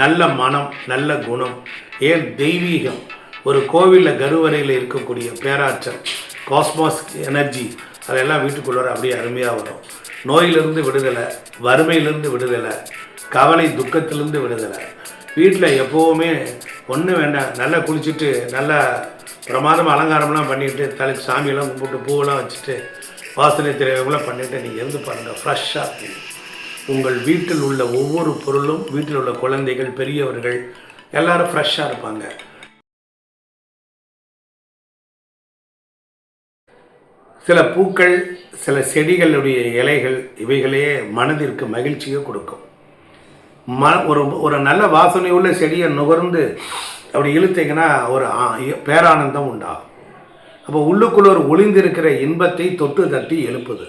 நல்ல மனம், நல்ல குணம், ஏன் தெய்வீகம், ஒரு கோவிலில் கருவறையில் இருக்கக்கூடிய பேராற்றல், காஸ்மாஸ் எனர்ஜி, அதெல்லாம் வீட்டுக்குள்ளே அப்படியே அருமையாக வரும். நோயிலிருந்து விடுதலை, வறுமையிலிருந்து விடுதலை, கவலை துக்கத்திலிருந்து விடுதலை. வீட்டில் எப்போவுமே ஒன்றும் வேண்டாம், நல்லா குளிச்சுட்டு நல்லா பிரமாதம் அலங்காரம்லாம் பண்ணிவிட்டு தலைக்கு சாமியெல்லாம் கும்பிட்டு பூவெல்லாம் வச்சுட்டு வாசனை திரையெல்லாம் பண்ணிவிட்டு நீங்கள் இருந்து பாருங்கள், ஃப்ரெஷ்ஷாக இருக்கும். உங்கள் வீட்டில் உள்ள ஒவ்வொரு பொருளும், வீட்டில் உள்ள குழந்தைகள், பெரியவர்கள் எல்லோரும் ஃப்ரெஷ்ஷாக இருப்பாங்க. சில பூக்கள், சில செடிகளுடைய இலைகள், இவைகளே மனதிற்கு மகிழ்ச்சியை கொடுக்கும். ஒரு நல்ல வாசனை உள்ள செடியை நுகர்ந்து அப்படி இழுத்தீங்கன்னா ஒரு பேரானந்தம் உண்டாகும். அப்போ உள்ளுக்குள்ள ஒரு ஒளிந்திருக்கிற இன்பத்தை தொட்டு தட்டி எழுப்புது.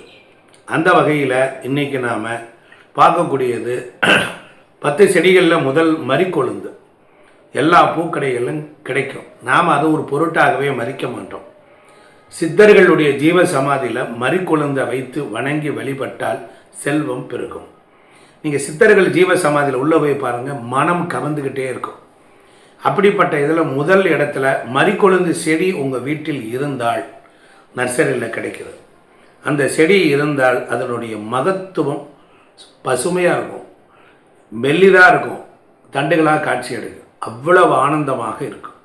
அந்த வகையில் இன்றைக்கி நாம் பார்க்கக்கூடியது 10 செடிகளில் முதல் மறிக்கொழுந்து. எல்லா பூக்கடைகளிலும் கிடைக்கும். நாம் அதை ஒரு பொருட்டாகவே மறிக்க மாட்டோம். சித்தர்களுடைய ஜீவ சமாதியில் மறிக்கொழுந்தை வைத்து வணங்கி வழிபட்டால் செல்வம் பெருகும். நீங்கள் சித்தர்கள் ஜீவ சமாதியில் உள்ள போய் பாருங்கள், மனம் கவர்ந்துக்கிட்டே இருக்கும். அப்படிப்பட்ட இதில் முதல் இடத்துல மறிக்கொழுந்து செடி உங்கள் வீட்டில் இருந்தால் நர்சரியில் கிடைக்கிறது. அந்த செடி இருந்தால் அதனுடைய மகத்துவம் பசுமையாக இருக்கும், மெல்லிதாக இருக்கும், தண்டுகளாக காட்சி எடுக்கும். அவ்வளவு ஆனந்தமாக இருக்கும்.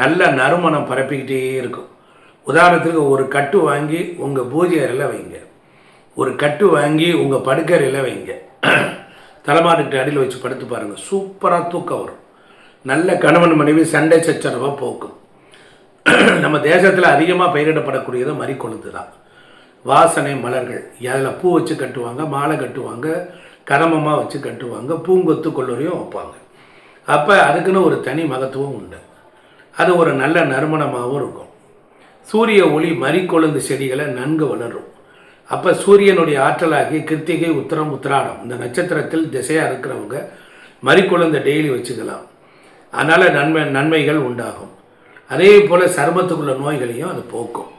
நல்ல நறுமணம் பரப்பிக்கிட்டே இருக்கும். உதாரணத்துக்கு ஒரு கட்டு வாங்கி உங்கள் பூஜை அறையில் வைங்க, ஒரு கட்டு வாங்கி உங்கள் படுக்கறையில் வைங்க, தலைமாட்டுக்கிட்ட அடியில் வச்சு படுத்து பாருங்கள், சூப்பராக தூக்கம் வரும். நல்ல கணவன் மனைவி சண்டை சச்சரவாக போக்கும். நம்ம தேசத்தில் அதிகமாக பயிரிடப்படக்கூடியது மறிக்கொழுந்து தான். வாசனை மலர்கள், அதில் பூ வச்சு கட்டுவாங்க, மாலை கட்டுவாங்க, கதமமாக வச்சு கட்டுவாங்க, பூங்கொத்து கொள்ளுறையும் வைப்பாங்க. அப்போ அதுக்குன்னு ஒரு தனி மகத்துவம் உண்டு. அது ஒரு நல்ல நறுமணமாகவும் இருக்கும். சூரிய ஒளி மறிக்கொழுந்து செடிகளை நன்கு வளரும். அப்போ சூரியனுடைய ஆற்றலாகி கிருத்திகை, உத்திரம், உத்திராடம் இந்த நட்சத்திரத்தில் திசையாக இருக்கிறவங்க மறிக்கொழுந்தை டெய்லி வச்சுக்கலாம். அதனால் நன்மைகள் உண்டாகும். அதே போல் சருமத்துக்குள்ள நோய்களையும் அது போக்கும்.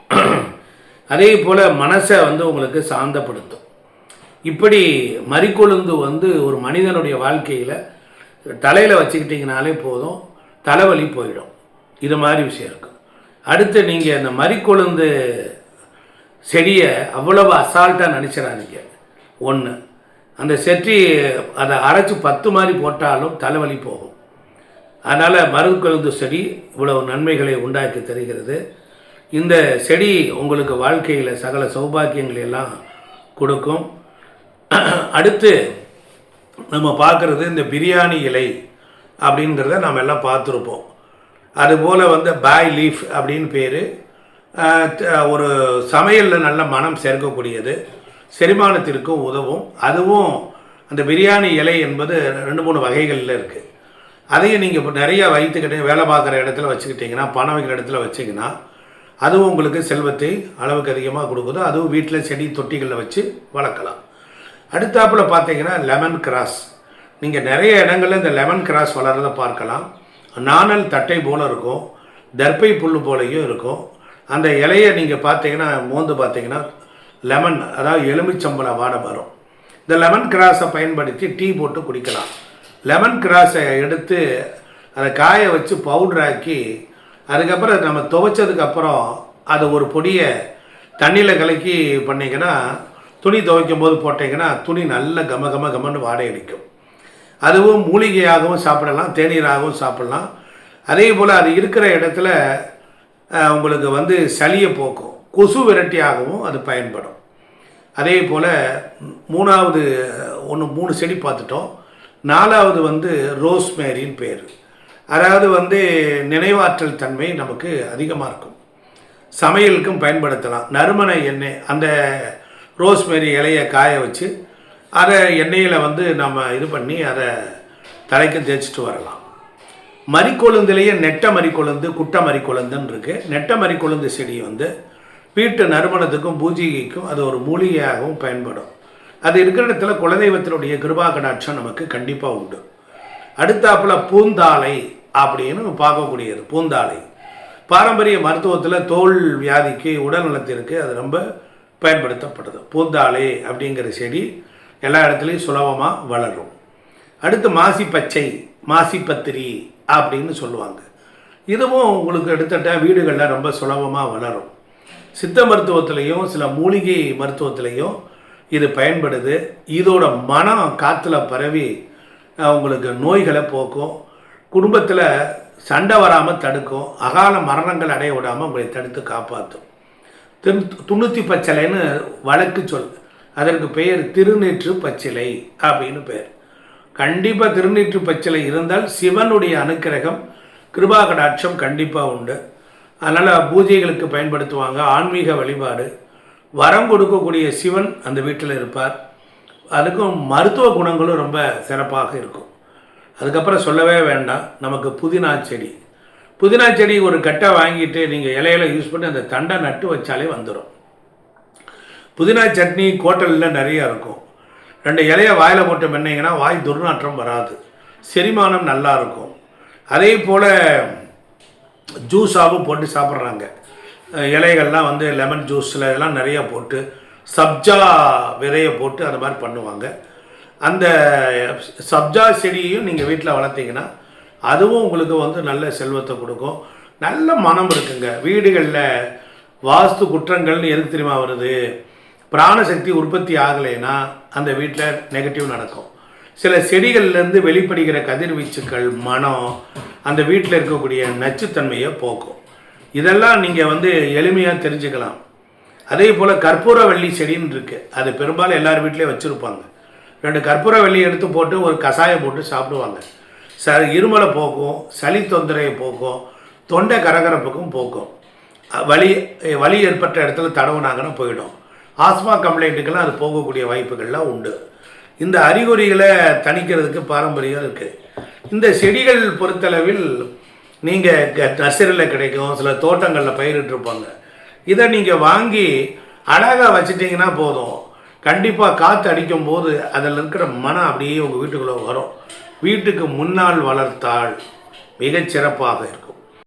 அதே போல் மனசை உங்களுக்கு சாந்தப்படுத்தும். இப்படி மறிக்கொழுந்து ஒரு மனிதனுடைய வாழ்க்கையில் தலையில் வச்சுக்கிட்டிங்கனாலே போதும், தலைவலி போயிடும். இது மாதிரி விஷயம் இருக்கும். அடுத்து நீங்கள் அந்த மறிக்கொழுந்து செடியை அவ்வளவு அசால்ட்டாக நினச்சிடாதீங்க. ஒன்று, அந்த செடி அதை அரைச்சி 10 மாதிரி போட்டாலும் தலைவலி போகும். அதனால் மறிக்கொழுந்து செடி இவ்வளவு நன்மைகளை உண்டாக்கி தருகிறது. இந்த செடி உங்களுக்கு வாழ்க்கையில் சகல சௌபாக்கியங்களை எல்லாம் கொடுக்கும். அடுத்து நம்ம பார்க்குறது இந்த பிரியாணி இலை அப்படிங்கிறத நம்ம எல்லாம் பார்த்துருப்போம். அதுபோல் பாய் லீஃப் அப்படின்னு பேர். ஒரு சமையலில் நல்ல மனம் சேர்க்கக்கூடியது, செரிமானத்திற்கும் உதவும். அதுவும் அந்த பிரியாணி இலை என்பது 2-3 வகைகளில் இருக்குது. அதையும் நீங்கள் இப்போ நிறையா வைத்துக்கிட்டே வேலை பார்க்குற இடத்துல வச்சுக்கிட்டிங்கன்னா, பணம் வைக்கிற இடத்துல வச்சிங்கன்னா அதுவும் உங்களுக்கு செல்வத்தை அளவுக்கு அதிகமாக கொடுக்குது. அதுவும் வீட்டில் செடி தொட்டிகளில் வச்சு வளர்க்கலாம். அடுத்தாப்பில் பார்த்தீங்கன்னா லெமன் கிராஸ். நீங்கள் நிறைய இடங்களில் இந்த லெமன் கிராஸ் வளர்கிறத பார்க்கலாம். நாணல் தட்டை போல் இருக்கும், தர்பை புல் போலையும் இருக்கும். அந்த இலையை நீங்கள் பார்த்தீங்கன்னா மோந்து பார்த்தீங்கன்னா லெமன், அதாவது எலுமிச்சம்பழ வாடை வரும். இந்த லெமன் கிராஸை பயன்படுத்தி டீ போட்டு குடிக்கலாம். லெமன் கிராஸை எடுத்து அதை காய வச்சு பவுட்ராக்கி அதுக்கப்புறம் நம்ம துவைச்சதுக்கப்புறம் அதை ஒரு பொடியை தண்ணியில் கலக்கி பண்ணிங்கன்னா, துணி துவைக்கும் போது போட்டிங்கன்னா துணி நல்ல கமன்னு வாடை அடிக்கும். அதுவும் மூலிகையாகவும் சாப்பிடலாம், தேநீராகவும் சாப்பிடலாம். அதே போல் அது இருக்கிற இடத்துல உங்களுக்கு சளியை போக்கும், கொசு விரட்டியாகவும் அது பயன்படும். அதே போல் 3 செடி பார்த்துட்டோம். 4வது ரோஸ்மேரின்னு பேர். அதாவது நினைவாற்றல் தன்மை நமக்கு அதிகமாக இருக்கும். சமையலுக்கும் பயன்படுத்தலாம். நறுமண எண்ணெய், அந்த ரோஸ்மேரி இலையை காய வச்சு அதை எண்ணெயில் நம்ம இது பண்ணி அதை தலைக்கு தேய்ச்சிட்டு வரலாம். மறிக்கொழுந்துலேயே நெட்ட மறிக்கொழுந்து, குட்டை மறிக்கொழுந்துன்னு இருக்குது. நெட்ட மறிக்கொழுந்து செடி வீட்டு நறுமணத்துக்கும் பூஜைக்கும் அது ஒரு மூலிகையாகவும் பயன்படும். அது இருக்கிற இடத்துல குலதெய்வத்தினுடைய கிருபா கடாட்சம் நமக்கு கண்டிப்பாக உண்டு. அடுத்தாப்புல பூந்தாழை அப்படின்னு பார்க்கக்கூடியது. பூந்தாழை பாரம்பரிய மருத்துவத்தில் தோல் வியாதிக்கு, உடல் நலத்திற்கு அது ரொம்ப பயன்படுத்தப்படுது. பூந்தாழை அப்படிங்கிற செடி எல்லா இடத்துலையும் சுலபமாக வளரும். அடுத்து மாசி பச்சை. மாசிப்பத்திரி அப்படின்னு சொல்லுவாங்க. இதுவும் உங்களுக்கு எடுத்துட்ட வீடுகளில் ரொம்ப சுலபமாக வளரும். சித்த மருத்துவத்திலையும் சில மூலிகை மருத்துவத்திலையும் இது பயன்படுது. இதோட மனம் காற்றுல பரவி உங்களுக்கு நோய்களை போக்கும், குடும்பத்தில் சண்டை வராமல் தடுக்கும், அகால மரணங்கள் அடைய விடாமல் உங்களை தடுத்து காப்பாற்றும். துண்ணூற்றி பச்சிலைன்னு வழக்கு சொல், அதற்கு பெயர் திருநீற்று பச்சிலை அப்படின்னு பெயர். கண்டிப்பாக திருநீற்று பச்சிலை இருந்தால் சிவனுடைய அனுக்கிரகம் கிருபா கடாட்சம் கண்டிப்பாக உண்டு. அதனால் பூஜைகளுக்கு பயன்படுத்துவாங்க. ஆன்மீக வழிபாடு, வரம் கொடுக்கக்கூடிய சிவன் அந்த வீட்டில் இருப்பார். அதுக்கும் மருத்துவ குணங்களும் ரொம்ப சிறப்பாக இருக்கும். அதுக்கப்புறம் சொல்லவே வேண்டாம், நமக்கு புதினா செடி. புதினா செடி ஒரு கட்டை வாங்கிட்டு நீங்கள் இலையில யூஸ் பண்ணி அந்த தண்டை நட்டு வச்சாலே வந்துடும். புதினா சட்னி ஹோட்டலில் நிறையா இருக்கும். 2 இலையை வாயில் போட்டு மென்னிங்கன்னா வாய் துர்நாற்றம் வராது, செரிமானம் நல்லா இருக்கும். அதே போல் ஜூஸாகவும் போட்டு சாப்பிட்றாங்க. இலைகள்லாம் வந்து லெமன் ஜூஸில் இதெல்லாம் நிறையா போட்டு சப்ஜா விதையை போட்டு அந்த மாதிரி பண்ணுவாங்க. அந்த சப்ஜா செடியையும் நீங்கள் வீட்டில் வளர்த்தீங்கன்னா அதுவும் உங்களுக்கு வந்து நல்ல செல்வத்தை கொடுக்கும், நல்ல மனம் இருக்குங்க. வீடுகளில் வாஸ்து குற்றங்கள்னு எதுக்கு தெரியுமா வருது? பிராணசக்தி உற்பத்தி ஆகலைன்னா அந்த வீட்டில் நெகட்டிவ் நடக்கும். சில செடிகள்லேருந்து வெளிப்படுகிற கதிர்வீச்சுக்கள் மனம் அந்த வீட்டில் இருக்கக்கூடிய நச்சுத்தன்மையை போக்கும். இதெல்லாம் நீங்கள் வந்து எளிமையாக தெரிஞ்சுக்கலாம். அதே போல் கற்பூரவள்ளி செடின்னு இருக்குது. அது பெரும்பாலும் எல்லார் வீட்லேயும் வச்சுருப்பாங்க. 2 கற்பூரவள்ளி எடுத்து போட்டு ஒரு கஷாயம் போட்டு சாப்பிடுவாங்க. இருமலை போக்கும், சளி தொந்தரையை போக்கும், தொண்டை கரகரப்புக்கும் போக்கும். வலி ஏற்பட்ட இடத்துல தடவுனாங்கன்னா போயிடும். ஆஸ்மா கம்ப்ளைண்ட்டுக்கெல்லாம் அது போகக்கூடிய வாய்ப்புகள்லாம் உண்டு. இந்த அறிகுறிகளை தணிக்கிறதுக்கு பாரம்பரியம் இருக்குது. இந்த செடிகள் பொறுத்தளவில் நீங்கள் நர்சரியில் கிடைக்கும், சில தோட்டங்களில் பயிரிட்டிருப்பாங்க. இதை நீங்கள் வாங்கி அழகாக வச்சிட்டிங்கன்னா போதும். கண்டிப்பாக காற்று அடிக்கும் போது அதில் இருக்கிற மனம் அப்படியே உங்கள் வீட்டுக்குள்ளே வரும். வீட்டுக்கு முன்னால் வளர்த்தால் மிகச்சிறப்பாக இருக்கும்.